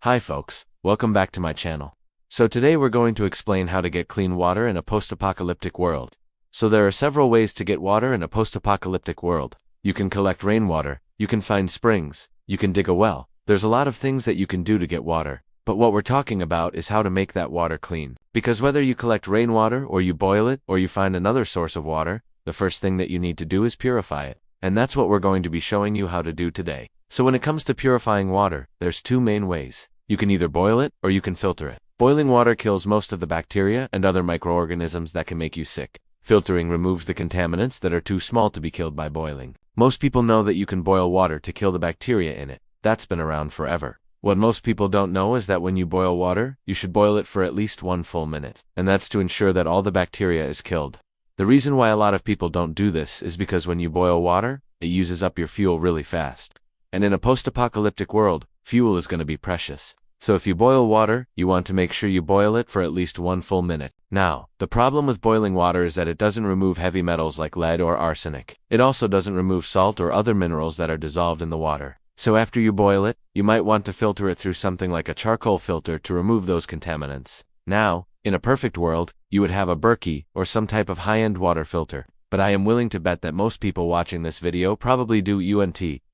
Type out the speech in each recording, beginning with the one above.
Hi folks, welcome back to my channel. So today we're going to explain how to get clean water in a post-apocalyptic world. So there are several ways to get water in a post-apocalyptic world. You can collect rainwater, you can find springs, you can dig a well. There's a lot of things that you can do to get water. But what we're talking about is how to make that water clean. Because whether you collect rainwater or you boil it or you find another source of water, the first thing that you need to do is purify it. And that's what we're going to be showing you how to do today. So when it comes to purifying water, there's two main ways. You can either boil it or you can filter it. Boiling water kills most of the bacteria and other microorganisms that can make you sick. Filtering removes the contaminants that are too small to be killed by boiling. Most people know that you can boil water to kill the bacteria in it. That's been around forever. What most people don't know is that when you boil water, you should boil it for at least 1 full minute. And that's to ensure that all the bacteria is killed. The reason why a lot of people don't do this is because when you boil water, it uses up your fuel really fast. And in a post-apocalyptic world, fuel is going to be precious. So if you boil water, you want to make sure you boil it for at least 1 full minute. Now, the problem with boiling water is that it doesn't remove heavy metals like lead or arsenic. It also doesn't remove salt or other minerals that are dissolved in the water. So after you boil it, you might want to filter it through something like a charcoal filter to remove those contaminants. Now, in a perfect world, you would have a Berkey or some type of high-end water filter. But I am willing to bet that most people watching this video probably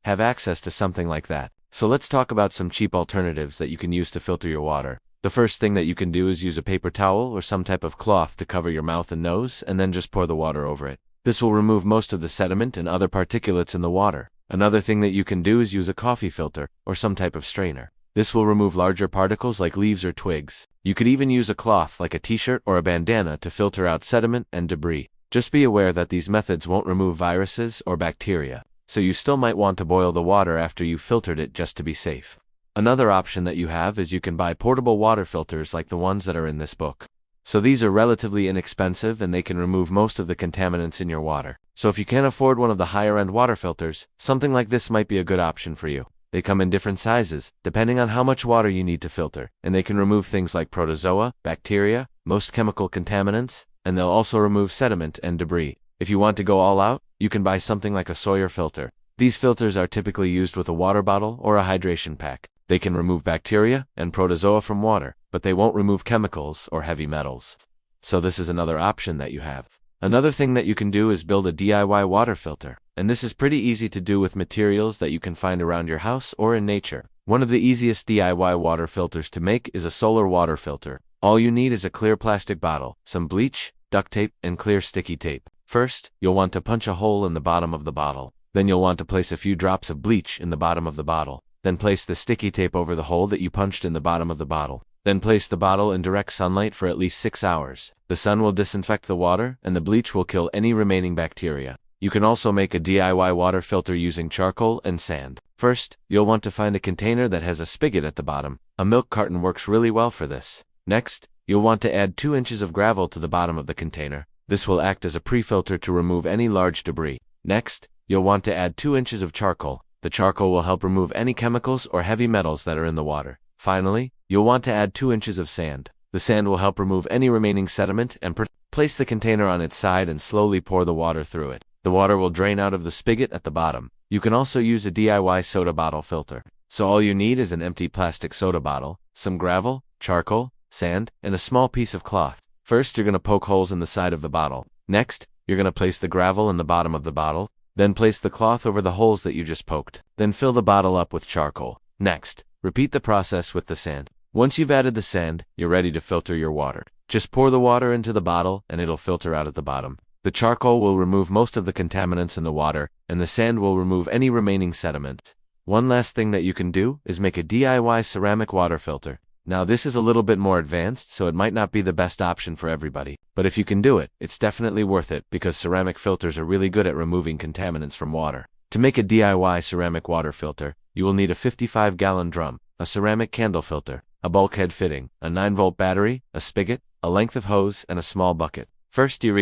have access to something like that. So let's talk about some cheap alternatives that you can use to filter your water. The first thing that you can do is use a paper towel or some type of cloth to cover your mouth and nose and then just pour the water over it. This will remove most of the sediment and other particulates in the water. Another thing that you can do is use a coffee filter or some type of strainer. This will remove larger particles like leaves or twigs. You could even use a cloth like a t-shirt or a bandana to filter out sediment and debris. Just be aware that these methods won't remove viruses or bacteria. So you still might want to boil the water after you've filtered it just to be safe. Another option that you have is you can buy portable water filters like the ones that are in this book. So these are relatively inexpensive and they can remove most of the contaminants in your water. So if you can't afford one of the higher-end water filters, something like this might be a good option for you. They come in different sizes, depending on how much water you need to filter, and they can remove things like protozoa, bacteria, most chemical contaminants, and they'll also remove sediment and debris. If you want to go all out, you can buy something like a Sawyer filter. These filters are typically used with a water bottle or a hydration pack. They can remove bacteria and protozoa from water, but they won't remove chemicals or heavy metals. So this is another option that you have. Another thing that you can do is build a DIY water filter, and this is pretty easy to do with materials that you can find around your house or in nature. One of the easiest DIY water filters to make is a solar water filter. All you need is a clear plastic bottle, some bleach, duct tape, and clear sticky tape. First, you'll want to punch a hole in the bottom of the bottle. Then you'll want to place a few drops of bleach in the bottom of the bottle. Then place the sticky tape over the hole that you punched in the bottom of the bottle. Then place the bottle in direct sunlight for at least 6 hours. The sun will disinfect the water, and the bleach will kill any remaining bacteria. You can also make a DIY water filter using charcoal and sand. First, you'll want to find a container that has a spigot at the bottom. A milk carton works really well for this. Next, you'll want to add 2 inches of gravel to the bottom of the container. This will act as a pre-filter to remove any large debris. Next, you'll want to add 2 inches of charcoal. The charcoal will help remove any chemicals or heavy metals that are in the water. Finally, you'll want to add 2 inches of sand. The sand will help remove any remaining sediment and place the container on its side and slowly pour the water through it. The water will drain out of the spigot at the bottom. You can also use a DIY soda bottle filter. So all you need is an empty plastic soda bottle, some gravel, charcoal, sand, and a small piece of cloth. First, you're going to poke holes in the side of the bottle. Next, you're going to place the gravel in the bottom of the bottle. Then place the cloth over the holes that you just poked. Then fill the bottle up with charcoal. Next, repeat the process with the sand. Once you've added the sand, you're ready to filter your water. Just pour the water into the bottle and it'll filter out at the bottom. The charcoal will remove most of the contaminants in the water, and the sand will remove any remaining sediment. One last thing that you can do is make a DIY ceramic water filter. Now this is a little bit more advanced, so it might not be the best option for everybody. But if you can do it, it's definitely worth it because ceramic filters are really good at removing contaminants from water. To make a DIY ceramic water filter, you will need a 55-gallon drum, a ceramic candle filter, a bulkhead fitting, a 9-volt battery, a spigot, a length of hose, and a small bucket. First you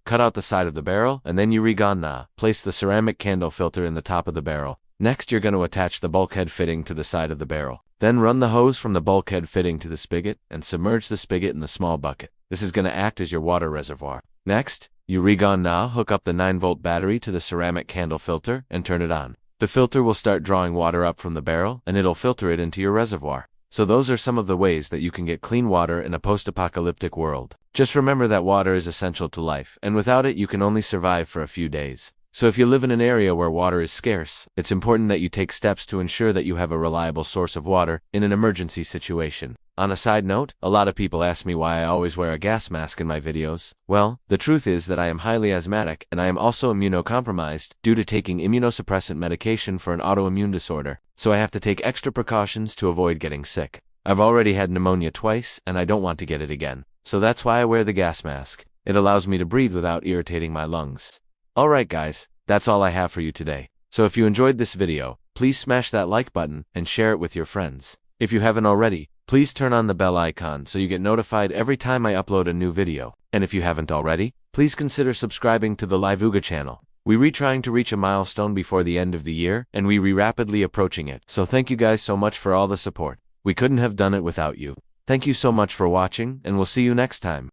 cut out the side of the barrel, and then you place the ceramic candle filter in the top of the barrel. Next you're going to attach the bulkhead fitting to the side of the barrel. Then run the hose from the bulkhead fitting to the spigot and submerge the spigot in the small bucket. This is going to act as your water reservoir. Next, you hook up the 9-volt battery to the ceramic candle filter and turn it on. The filter will start drawing water up from the barrel and it'll filter it into your reservoir. So those are some of the ways that you can get clean water in a post-apocalyptic world. Just remember that water is essential to life, and without it you can only survive for a few days. So if you live in an area where water is scarce, it's important that you take steps to ensure that you have a reliable source of water in an emergency situation. On a side note, a lot of people ask me why I always wear a gas mask in my videos. Well, the truth is that I am highly asthmatic, and I am also immunocompromised due to taking immunosuppressant medication for an autoimmune disorder, so I have to take extra precautions to avoid getting sick. I've already had pneumonia twice, and I don't want to get it again. So that's why I wear the gas mask. It allows me to breathe without irritating my lungs. Alright guys, that's all I have for you today. So if you enjoyed this video, please smash that like button and share it with your friends. If you haven't already, please turn on the bell icon so you get notified every time I upload a new video. And if you haven't already, please consider subscribing to the Livuga channel. We're trying to reach a milestone before the end of the year, and we're rapidly approaching it. So thank you guys so much for all the support. We couldn't have done it without you. Thank you so much for watching, and we'll see you next time.